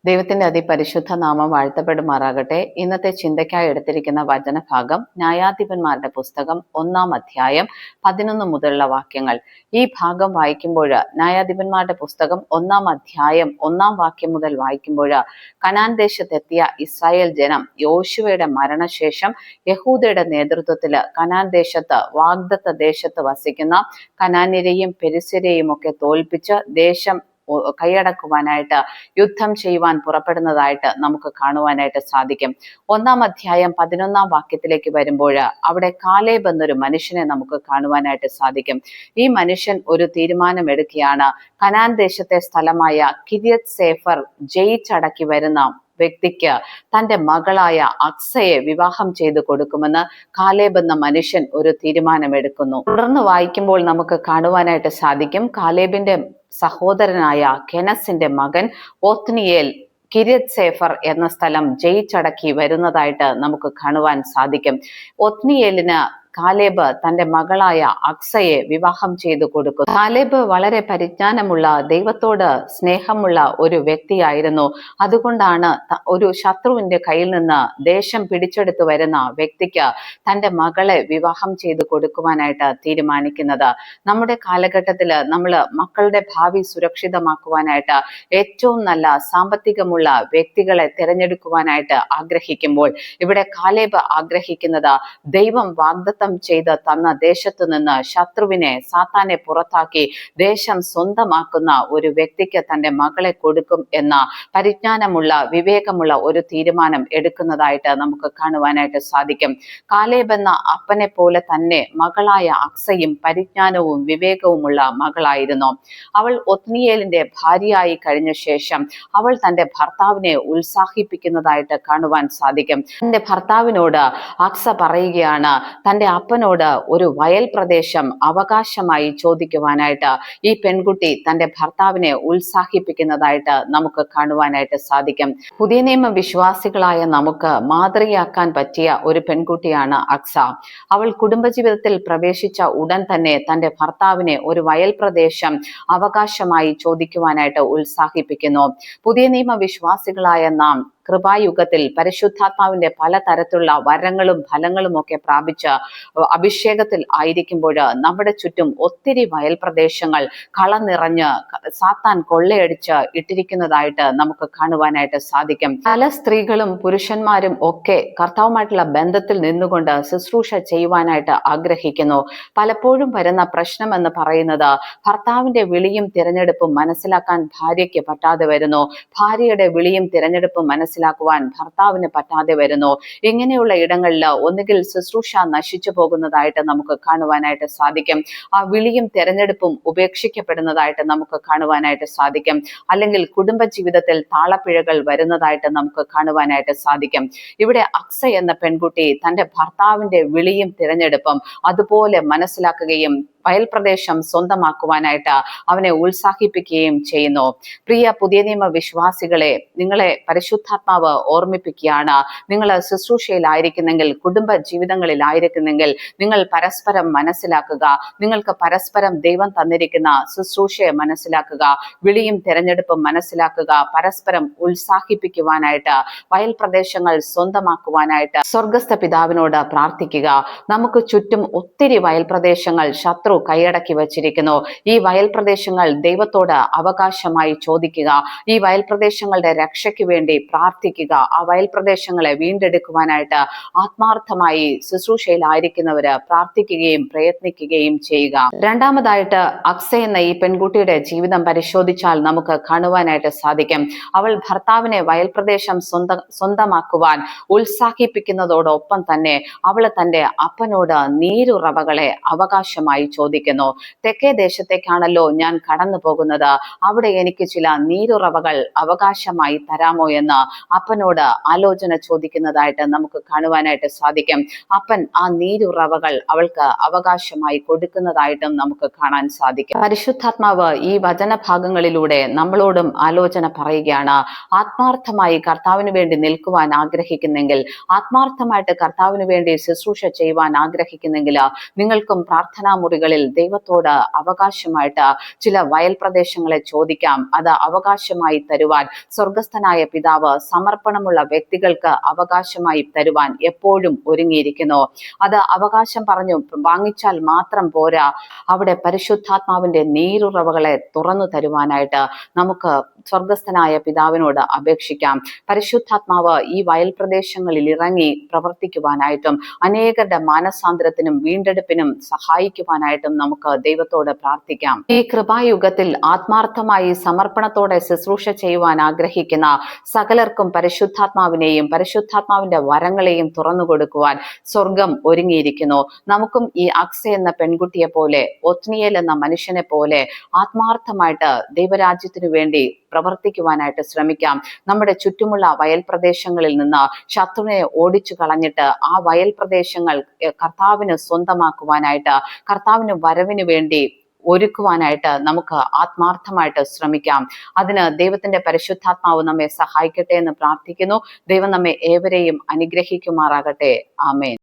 ദൈവത്തിന്റെ അതിപരിശുദ്ധ നാമം വാഴ്ത്തപ്പെടുമാറാകട്ടെ. ഇന്നത്തെ ചിന്തയ്ക്കായി എടുത്തിരിക്കുന്ന വചനഭാഗം ന്യായാധിപന്മാരുടെ പുസ്തകം 1-ാം അധ്യായം 11 മുതലുള്ള വാക്യങ്ങൾ. ഈ ഭാഗം വായിക്കുമ്പോൾ, ന്യായാധിപന്മാരുടെ പുസ്തകം 1-ാം അധ്യായം 1-ാം വാക്യം മുതൽ വായിക്കുമ്പോൾ, കനാൻ ദേശത്തെത്തിയ ഇസ്രായേൽ ജനം യോശുവയുടെ മരണശേഷം യഹൂദയുടെ നേതൃത്വത്തിൽ കനാൻ ദേശത്ത്, വാഗ്ദത്ത ദേശത്ത് വസിക്കുന്ന കനാന്യരെയും പെരിസ്യരെയും ഒക്കെ തോൽപ്പിച്ച് ദേശം കൈയടക്കുവാനായിട്ട്, യുദ്ധം ചെയ്യുവാൻ പുറപ്പെടുന്നതായിട്ട് നമുക്ക് കാണുവാനായിട്ട് സാധിക്കും. 1-ാം അധ്യായം 11-ാം വാക്യത്തിലേക്ക് വരുമ്പോൾ അവിടെ കാലേബ് എന്നൊരു മനുഷ്യനെ നമുക്ക് കാണുവാനായിട്ട് സാധിക്കും. ഈ മനുഷ്യൻ ഒരു തീരുമാനം എടുക്കുകയാണ്. കനാൻ ദേശത്തെ സ്ഥലമായ കിര്യത്ത് സേഫർ ജയിച്ചടക്കി വരുന്ന വ്യക്തിക്ക് തന്റെ മകളായ അക്സയെ വിവാഹം ചെയ്തു കൊടുക്കുമെന്ന് കാലേബ് എന്ന മനുഷ്യൻ ഒരു തീരുമാനമെടുക്കുന്നു. തുടർന്ന് വായിക്കുമ്പോൾ നമുക്ക് കാണുവാനായിട്ട് സാധിക്കും, കാലേബിന്റെ സഹോദരനായ കെനസിന്റെ മകൻ ഒത്നിയേൽ കിര്യത്ത് സേഫർ എന്ന സ്ഥലം ജയിച്ചടക്കി വരുന്നതായിട്ട് നമുക്ക് കാണുവാൻ സാധിക്കും. ഒത്നിയേലിന് കാലേബ് തന്റെ മകളായ അക്സയെ വിവാഹം ചെയ്തു കൊടുക്കും. കാലേബ് വളരെ പരിജ്ഞാനമുള്ള, ദൈവത്തോട് സ്നേഹമുള്ള ഒരു വ്യക്തിയായിരുന്നു. അതുകൊണ്ടാണ് ഒരു ശത്രുവിന്റെ കയ്യിൽ നിന്ന് ദേശം പിടിച്ചെടുത്തു വരുന്ന വ്യക്തിക്ക് തന്റെ മകളെ വിവാഹം ചെയ്തു കൊടുക്കുവാനായിട്ട് തീരുമാനിക്കുന്നത്. നമ്മുടെ കാലഘട്ടത്തിൽ നമ്മൾ മക്കളുടെ ഭാവി സുരക്ഷിതമാക്കുവാനായിട്ട് ഏറ്റവും നല്ല സാമ്പത്തികമുള്ള വ്യക്തികളെ തിരഞ്ഞെടുക്കുവാനായിട്ട് ആഗ്രഹിക്കുമ്പോൾ, ഇവിടെ കാലേബ് ആഗ്രഹിക്കുന്നത് ദൈവം വാഗ്ദത്തം ചെയ്ത് തന്ന ദേശത്തു നിന്ന് ശത്രുവിനെ, സാത്താനെ പുറത്താക്കി ദേശം സ്വന്തമാക്കുന്ന ഒരു വ്യക്തിക്ക് തന്റെ മകളെ കൊടുക്കും എന്ന പരിജ്ഞാനമുള്ള, വിവേകമുള്ള ഒരു തീരുമാനം എടുക്കുന്നതായിട്ട് നമുക്ക് കാണുവാനായിട്ട് സാധിക്കും. കാലേബ് എന്ന അപ്പനെ പോലെ തന്നെ മകളായ അക്സയും പരിജ്ഞാനവും വിവേകവുമുള്ള മകളായിരുന്നു. അവൾ ഒത്നിയേലിന്റെ ഭാര്യയായി കഴിഞ്ഞ ശേഷം അവൾ തന്റെ ഭർത്താവിനെ ഉത്സാഹിപ്പിക്കുന്നതായിട്ട് കാണുവാൻ സാധിക്കും. തന്റെ ഭർത്താവിനോട് അക്സ പറയുകയാണ്, തന്റെ അപ്പനോട് ഒരു വയൽ പ്രദേശം അവകാശമായി ചോദിക്കുവാനായിട്ട് ഈ പെൺകുട്ടി തന്റെ ഭർത്താവിനെ ഉത്സാഹിപ്പിക്കുന്നതായിട്ട് നമുക്ക് കാണുവാനായിട്ട് സാധിക്കും. പുതിയ നിയമ വിശ്വാസികളായ നമുക്ക് മാതൃകയാക്കാൻ പറ്റിയ ഒരു പെൺകുട്ടിയാണ് അക്സ. അവൾ കുടുംബജീവിതത്തിൽ പ്രവേശിച്ച ഉടൻ തന്നെ തന്റെ ഭർത്താവിനെ ഒരു വയൽ പ്രദേശം അവകാശമായി ചോദിക്കുവാനായിട്ട് ഉത്സാഹിപ്പിക്കുന്നു. പുതിയ നിയമ വിശ്വാസികളായ നാം കൃപായുഗത്തിൽ പരിശുദ്ധാത്മാവിന്റെ പലതരത്തിലുള്ള വരങ്ങളും ഫലങ്ങളും ഒക്കെ പ്രാപിച്ച് അഭിഷേകത്തിൽ ആയിരിക്കുമ്പോൾ നമ്മുടെ ചുറ്റും ഒത്തിരി വയൽ പ്രദേശങ്ങൾ നിറഞ്ഞ് സാത്താൻ കൊള്ളയടിച്ച് ഇട്ടിരിക്കുന്നതായിട്ട് നമുക്ക് കാണുവാനായിട്ട് സാധിക്കും. പല സ്ത്രീകളും പുരുഷന്മാരും ഒക്കെ കർത്താവുമായിട്ടുള്ള ബന്ധത്തിൽ നിന്നുകൊണ്ട് ശുശ്രൂഷ ചെയ്യുവാനായിട്ട് ആഗ്രഹിക്കുന്നു. പലപ്പോഴും വരുന്ന പ്രശ്നം എന്ന് പറയുന്നത്, ഭർത്താവിന്റെ വിളിയും തിരഞ്ഞെടുപ്പും മനസ്സിലാക്കാൻ ഭാര്യയ്ക്ക് പറ്റാതെ വരുന്നു, ഭാര്യയുടെ വിളിയും തിരഞ്ഞെടുപ്പും മനസ്സിലാക്കുവാൻ ഭർത്താവിന് പറ്റാതെ വരുന്നു. ഇങ്ങനെയുള്ള ഇടങ്ങളിൽ ഒന്നുകിൽ ശുശ്രൂഷ നശിച്ചു പോകുന്നതായിട്ട് നമുക്ക് കാണുവാനായിട്ട് സാധിക്കും. ആ വിളിയും തിരഞ്ഞെടുപ്പും ഉപേക്ഷിക്കപ്പെടുന്നതായിട്ട് നമുക്ക് കാണുവാനായിട്ട് സാധിക്കും. അല്ലെങ്കിൽ കുടുംബജീവിതത്തിൽ താളപ്പിഴകൾ വരുന്നതായിട്ട് നമുക്ക് കാണുവാനായിട്ട് സാധിക്കും. ഇവിടെ അക്സ എന്ന പെൺകുട്ടി തന്റെ ഭർത്താവിന്റെ വിളിയും തിരഞ്ഞെടുപ്പും അതുപോലെ മനസ്സിലാക്കുകയും വയൽ പ്രദേശം സ്വന്തമാക്കുവാനായിട്ട് അവനെ ഉത്സാഹിപ്പിക്കുകയും ചെയ്യുന്നു. പ്രിയ പുതിയ നിയമ വിശ്വാസികളെ, നിങ്ങളെ പരിശുദ്ധാത്മാവ് ഓർമ്മിപ്പിക്കുകയാണ്. നിങ്ങൾ ശുശ്രൂഷയിലായിരിക്കുന്നെങ്കിൽ, കുടുംബ ജീവിതങ്ങളിലായിരിക്കുന്നെങ്കിൽ നിങ്ങൾ പരസ്പരം മനസ്സിലാക്കുക. നിങ്ങൾക്ക് പരസ്പരം ദൈവം തന്നിരിക്കുന്ന ശുശ്രൂഷയെ മനസ്സിലാക്കുക, വിളിയും തിരഞ്ഞെടുപ്പും മനസ്സിലാക്കുക. പരസ്പരം ഉത്സാഹിപ്പിക്കുവാനായിട്ട്, വയൽ പ്രദേശങ്ങൾ സ്വന്തമാക്കുവാനായിട്ട് സ്വർഗസ്ഥ പിതാവിനോട് പ്രാർത്ഥിക്കുക. നമുക്ക് ചുറ്റും ഒത്തിരി വയൽ പ്രദേശങ്ങൾ ശത്രു കൈയടക്കി വച്ചിരിക്കുന്നു. ഈ വയൽ പ്രദേശങ്ങൾ ദൈവത്തോട് അവകാശമായി ചോദിക്കുക. ഈ വയൽ പ്രദേശങ്ങളുടെ രക്ഷയ്ക്ക് വേണ്ടി പ്രാർത്ഥിക്കുക. ആ വയൽ പ്രദേശങ്ങളെ വീണ്ടെടുക്കുവാനായിട്ട് ആത്മാർത്ഥമായി ശുശ്രൂഷയിലായിരിക്കുന്നവര് പ്രാർത്ഥിക്കുകയും പ്രയത്നിക്കുകയും ചെയ്യുക. രണ്ടാമതായിട്ട്, അക്സ എന്ന ഈ പെൺകുട്ടിയുടെ ജീവിതം പരിശോധിച്ചാൽ നമുക്ക് കാണുവാനായിട്ട് സാധിക്കും. അവൾ ഭർത്താവിനെ വയൽ പ്രദേശം സ്വന്തമാക്കുവാൻ ഉത്സാഹിപ്പിക്കുന്നതോടൊപ്പം തന്നെ അവൾ തന്റെ അപ്പനോട് നീരുറവകളെ അവകാശമായി ചോദിക്കുന്നു. തെക്കേ ദേശത്തേക്കാണല്ലോ ഞാൻ കടന്നു പോകുന്നത്, അവിടെ എനിക്ക് ചില നീരുറവകൾ അവകാശമായി തരാമോ എന്ന് അപ്പനോട് ആലോചന ചോദിക്കുന്നതായിട്ട് നമുക്ക് കാണുവാനായിട്ട് സാധിക്കും. അപ്പൻ ആ നീരുറവകൾ അവൾക്ക് അവകാശമായി കൊടുക്കുന്നതായിട്ടും നമുക്ക് കാണാൻ സാധിക്കും. പരിശുദ്ധാത്മാവ് ഈ വചനഭാഗങ്ങളിലൂടെ നമ്മളോടും ആലോചന പറയുകയാണ്. ആത്മാർത്ഥമായി കർത്താവിന് വേണ്ടി നിൽക്കുവാൻ ആഗ്രഹിക്കുന്നെങ്കിൽ, ആത്മാർത്ഥമായിട്ട് കർത്താവിന് വേണ്ടി ശുശ്രൂഷ ചെയ്യുവാൻ ആഗ്രഹിക്കുന്നെങ്കിൽ, നിങ്ങൾക്കും പ്രാർത്ഥനാ മുറികൾ നാളുകളിൽ ദൈവത്തോട് അവകാശമായിട്ട് ചില വയൽ പ്രദേശങ്ങളെ ചോദിക്കാം. അത് അവകാശമായി തരുവാൻ സ്വർഗസ്ഥനായ പിതാവ് സമർപ്പണമുള്ള വ്യക്തികൾക്ക് അവകാശമായി തരുവാൻ എപ്പോഴും ഒരുങ്ങിയിരിക്കുന്നു. അത് അവകാശം പറഞ്ഞു വാങ്ങിച്ചാൽ മാത്രം പോരാ, അവിടെ പരിശുദ്ധാത്മാവിന്റെ നീരുറവകളെ തുറന്നു തരുവാനായിട്ട് നമുക്ക് സ്വർഗസ്ഥനായ പിതാവിനോട് അപേക്ഷിക്കാം. പരിശുദ്ധാത്മാവ് ഈ വയൽ പ്രദേശങ്ങളിൽ ഇറങ്ങി പ്രവർത്തിക്കുവാനായിട്ടും അനേകരുടെ മാനസാന്തരത്തിനും വീണ്ടെടുപ്പിനും സഹായിക്കുവാനായിട്ടും നമുക്ക് ദൈവത്തോട് പ്രാർത്ഥിക്കാം. ഈ കൃപായുഗത്തിൽ ആത്മാർത്ഥമായി സമർപ്പണത്തോടെ ശുശ്രൂഷ ചെയ്യുവാൻ ആഗ്രഹിക്കുന്ന സകലർക്കും പരിശുദ്ധാത്മാവിനെയും പരിശുദ്ധാത്മാവിന്റെ വരങ്ങളെയും തുറന്നു കൊടുക്കുവാൻ സ്വർഗം ഒരുങ്ങിയിരിക്കുന്നു. നമുക്കും ഈ അക്സ എന്ന പെൺകുട്ടിയെ പോലെ, ഒത്നിയേൽ എന്ന മനുഷ്യനെ പോലെ ആത്മാർത്ഥമായിട്ട് ദൈവരാജ്യത്തിനു വേണ്ടി പ്രവർത്തിക്കുവാനായിട്ട് ശ്രമിക്കാം. നമ്മുടെ ചുറ്റുമുള്ള വയൽ പ്രദേശങ്ങളിൽ നിന്ന് ശത്രുവിനെ ഓടിച്ചു കളഞ്ഞിട്ട് ആ വയൽ പ്രദേശങ്ങൾ കർത്താവിന് സ്വന്തമാക്കുവാനായിട്ട്, കർത്താവിന് വരവിന് വേണ്ടി ഒരുക്കുവാനായിട്ട് നമുക്ക് ആത്മാർത്ഥമായിട്ട് ശ്രമിക്കാം. അതിന് ദൈവത്തിന്റെ പരിശുദ്ധാത്മാവ് നമ്മെ സഹായിക്കട്ടെ എന്ന് പ്രാർത്ഥിക്കുന്നു. ദൈവം നമ്മെ ഏവരെയും അനുഗ്രഹിക്കുമാറാകട്ടെ. ആമേൻ.